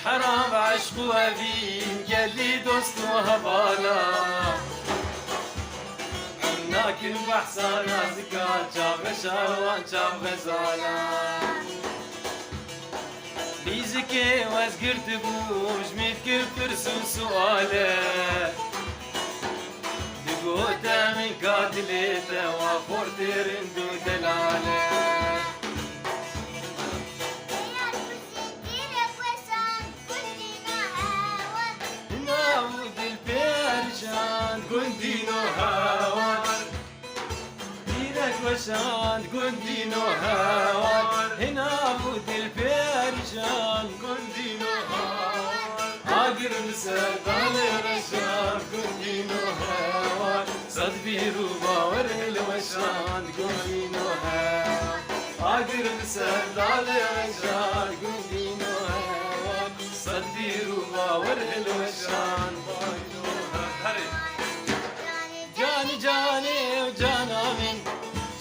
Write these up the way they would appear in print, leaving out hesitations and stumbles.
حرام عشق وهبين قال لي دوست وهبانا لكن بحسانا زكاة شاف شاروان شاف غزالا بيزكي وازقرت بوش ميفكر فرسو سؤاله دقوتا من قاتلته وفورت رندو دلاله ناود البرشان قندينو هاوان دينك وشان قندينو هاوان هنا بود البرشان قندينو هاوان عاقر مسدان رشان قندينو هاوان صد بيرو باور الوشان قندينو هاوان عاقر مسدان رشان قندينو هاوان صد بيرو باور الوشان جاني جاني وجانا من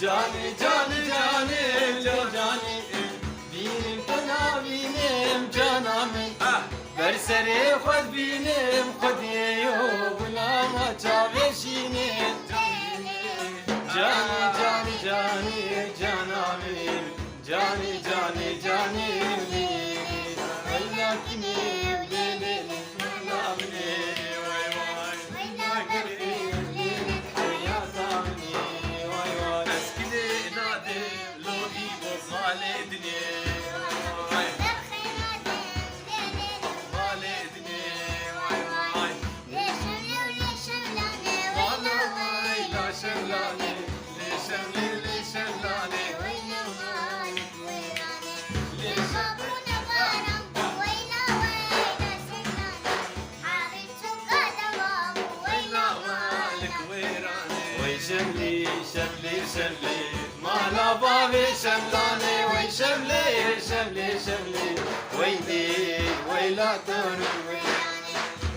جاني جاني جاني جاني بينم تنا بينم جانا من برسري خد بينم خد يو ولا ما تشابشينم جاني جاني جاني جانا من جاني جاني جاني ولكني شملي شملي شملي ما لا بابي شملاني وي شملي شملي شملي ويلي ويلا تنوي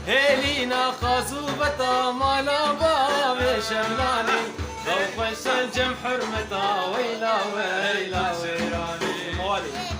هيلينا خازوبتا ما لا بابي شملاني خوف الجم حرمتا ويلا ويلا ويراني موالي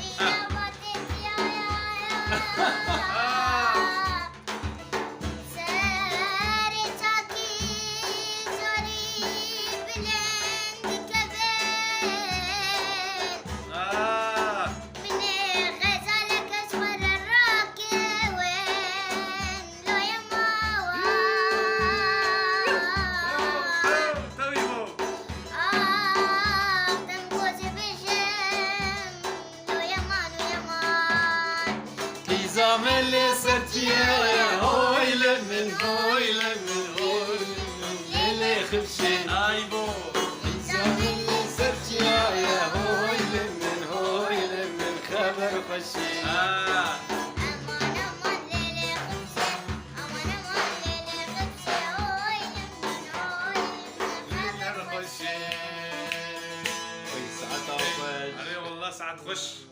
اللي سرتيا يا هوي لمن هوي لمن هوي اللي خفشي ايبو اللي سرتيا يا هوي لمن هوي لمن خبر خشي امان امان ليلي خفشي امان امان ليلي خفشي هوي لمن هوي لمن خبر خشي وي ساعة خش والله ساعة خش